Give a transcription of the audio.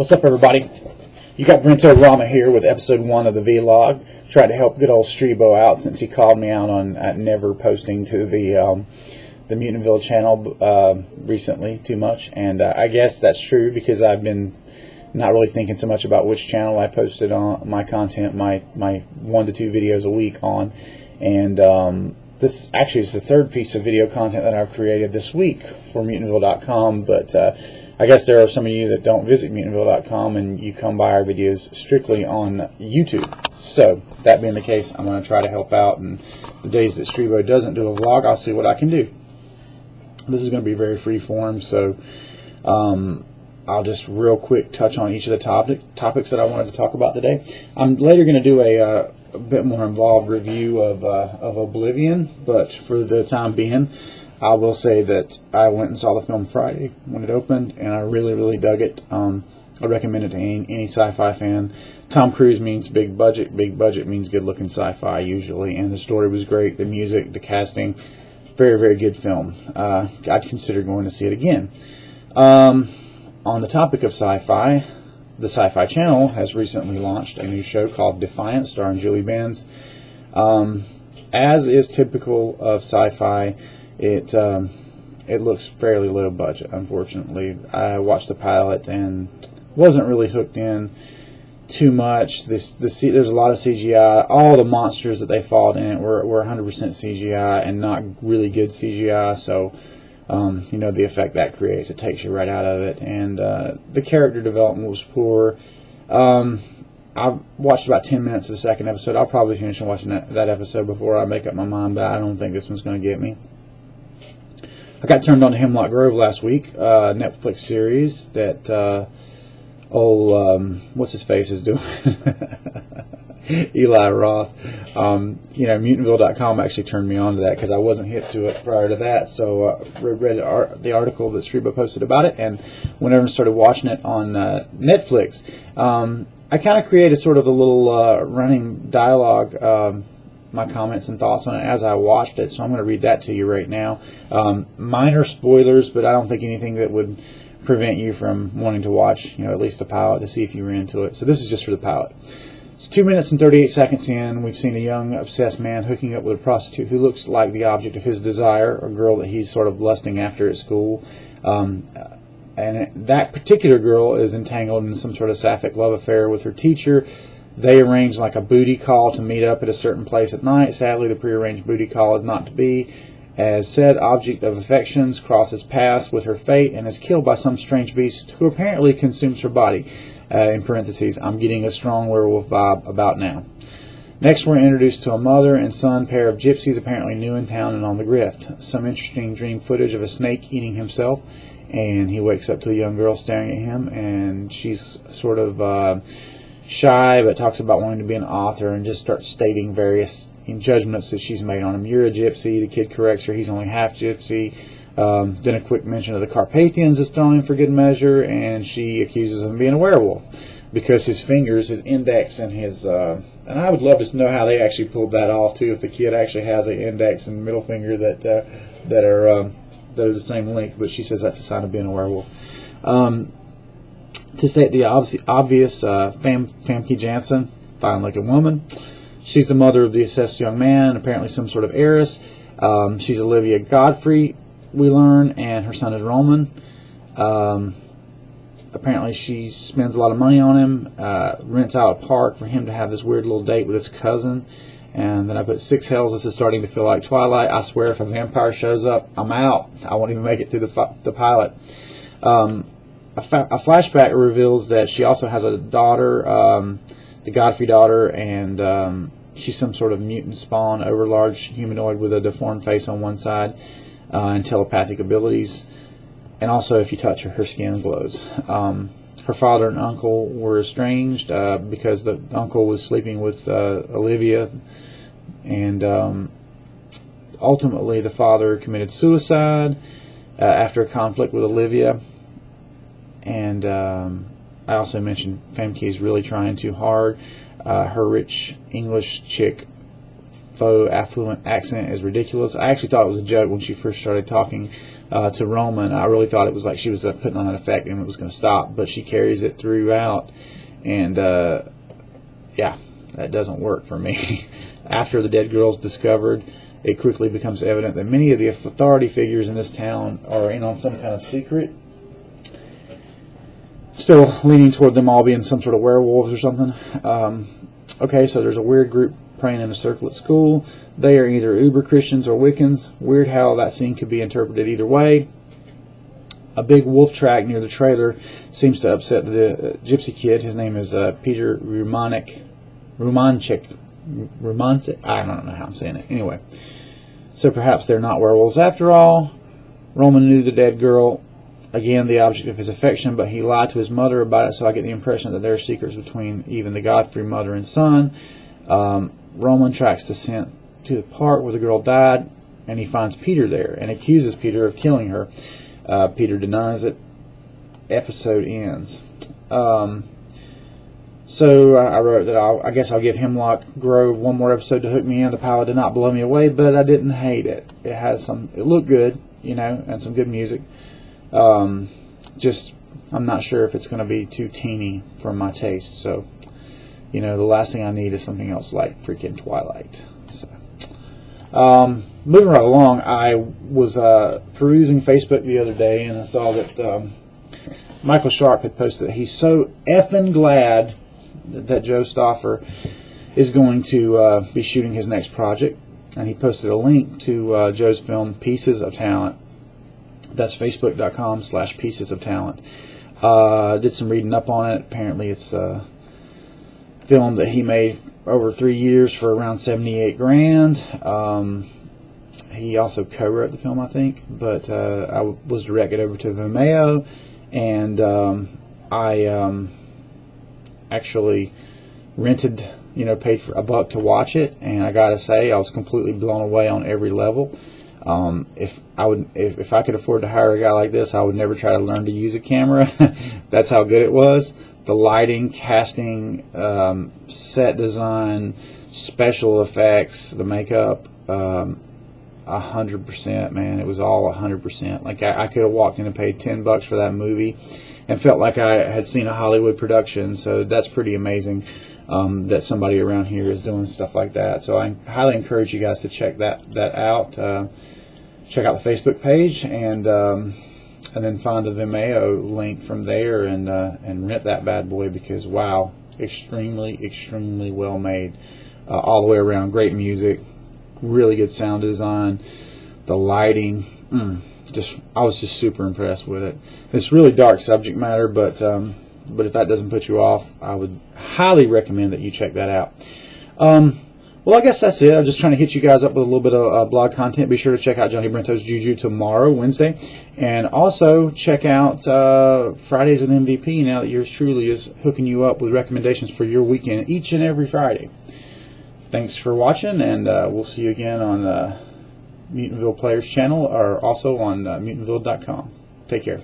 What's up, everybody? You got Brentoborama here with episode 1 of the vlog. Tried to help good old Strebo out since he called me out on never posting to the Mutantville channel recently too much, and I guess that's true because I've been not really thinking so much about which channel I posted on my content, my 1 to 2 videos a week on, and this actually is the third piece of video content that I've created this week for Mutantville.com, but I guess there are some of you that don't visit Mutantville.com and you come by our videos strictly on YouTube. So, that being the case, I'm going to try to help out, and the days that Strebo doesn't do a vlog, I'll see what I can do. This is going to be very free form, so I'll just real quick touch on each of the topics that I wanted to talk about today. I'm later going to do a bit more involved review of Oblivion, but for the time being, I will say that I went and saw the film Friday when it opened, and I really dug it. I recommend it to any sci-fi fan. Tom Cruise means big budget. Big budget means good-looking sci-fi usually, and the story was great. The music, the casting, very good film. I'd consider going to see it again. On the topic of sci-fi, the Sci-Fi Channel has recently launched a new show called Defiance, starring Julie Benz. As is typical of sci-fi, it looks fairly low budget, unfortunately. I watched the pilot and wasn't really hooked in too much. There's a lot of CGI. All the monsters that they fought in it were 100% CGI and not really good CGI, so you know the effect that creates. It takes you right out of it, and the character development was poor. I watched about 10 minutes of the second episode. I'll probably finish watching that episode before I make up my mind, but I don't think this one's going to get me. I got turned on to Hemlock last week, Netflix series that what's his face is doing. Eli Roth. You know, Mutantville.com actually turned me on to that because I wasn't hip to it prior to that. So read the article that Strebo posted about it, and whenever I started watching it on Netflix, I kind of created sort of a little running dialogue, my comments and thoughts on it as I watched it. So I'm going to read that to you right now. Minor spoilers, but I don't think anything that would prevent you from wanting to watch, you know, at least the pilot to see if you were into it. So this is just for the pilot. It's 2 minutes and 38 seconds in. We've seen a young, obsessed man hooking up with a prostitute who looks like the object of his desire, a girl that he's sort of lusting after at school. And that particular girl is entangled in some sort of sapphic love affair with her teacher. They arrange like a booty call to meet up at a certain place at night. Sadly, the prearranged booty call is not to be, as said object of affections crosses paths with her fate and is killed by some strange beast who apparently consumes her body. In parentheses, I'm getting a strong werewolf vibe about now. Next, we're introduced to a mother and son pair of gypsies apparently new in town and on the grift. Some interesting dream footage of a snake eating himself, and he wakes up to a young girl staring at him, and she's sort of shy but talks about wanting to be an author and just starts stating various judgments that she's made on him. You're a gypsy. The kid corrects her. He's only half gypsy. Then a quick mention of the Carpathians is thrown in for good measure, and she accuses him of being a werewolf because his fingers, his index and his and I would love to know how they actually pulled that off too, if the kid actually has an index and middle finger that are the same length, but she says that's a sign of being a werewolf. To state the obvious, Famke Janssen, fine-looking woman. She's the mother of the obsessed young man, apparently some sort of heiress. She's Olivia Godfrey, we learn, and her son is Roman. Apparently she spends a lot of money on him, rents out a park for him to have this weird little date with his cousin. And then I put 6 hells, this is starting to feel like Twilight. I swear if a vampire shows up, I'm out. I won't even make it through the pilot. A flashback reveals that she also has a daughter, the Godfrey daughter, and she's some sort of mutant spawn, overlarge humanoid with a deformed face on one side and telepathic abilities. And also, if you touch her, her skin glows. Her father and uncle were estranged because the uncle was sleeping with Olivia, and ultimately the father committed suicide after a conflict with Olivia. And I also mentioned Famke is really trying too hard. Her rich English chick faux affluent accent is ridiculous. I actually thought it was a joke when she first started talking to Roman. I really thought it was like she was putting on an effect and it was going to stop, but she carries it throughout, and yeah, that doesn't work for me. After the dead girl is discovered, it quickly becomes evident that many of the authority figures in this town are in on some kind of secret, still leaning toward them all being some sort of werewolves or something. Okay, so there's a weird group praying in a circle at school. They are either uber Christians or Wiccans. Weird how that scene could be interpreted either way. A big wolf track near the trailer seems to upset the gypsy kid. His name is Peter Rumanchik. I don't know how I'm saying it. Anyway, so perhaps they're not werewolves after all. Roman knew the dead girl, again the object of his affection, but he lied to his mother about it, so I get the impression that there are secrets between even the Godfrey mother and son. Roman tracks the scent to the park where the girl died, and he finds Peter there and accuses Peter of killing her. Peter denies it. Episode ends. So I wrote that I guess I'll give Hemlock Grove one more episode to hook me in. The pilot did not blow me away, but I didn't hate it. It looked good, you know, and some good music. Just I'm not sure if it's going to be too teeny for my taste. So, you know, the last thing I need is something else like freaking Twilight. So, moving right along, I was perusing Facebook the other day, and I saw that Michael Sharp had posted that he's so effing glad that Joe Staffuer is going to be shooting his next project, and he posted a link to Joe's film Peices of Talent. That's facebook.com/Peices of Talent. Did some reading up on it. Apparently it's a film that he made over 3 years for around $78,000. He also co-wrote the film, I think, but I was directed over to Vimeo, and I actually rented, paid for $1 to watch it, and I gotta say I was completely blown away on every level. If I could afford to hire a guy like this, I would never try to learn to use a camera. That's how good it was. The lighting, casting, set design, special effects, the makeup, 100%, man. It was all 100%. Like I could have walked in and paid $10 for that movie and felt like I had seen a Hollywood production. So that's pretty amazing that somebody around here is doing stuff like that. So I highly encourage you guys to check that out. Check out the Facebook page and then find the Vimeo link from there and rent that bad boy, because wow, extremely well made all the way around. Great music, really good sound design, the lighting. I was just super impressed with it. It's really dark subject matter, but if that doesn't put you off, I would highly recommend that you check that out. Well, I guess that's it. I'm just trying to hit you guys up with a little bit of blog content. Be sure to check out Johnny Brento's Juju tomorrow, Wednesday. And also check out Fridays with MVP, now that yours truly is hooking you up with recommendations for your weekend each and every Friday. Thanks for watching, and we'll see you again on the Mutantville Players channel, or also on mutantville.com. Take care.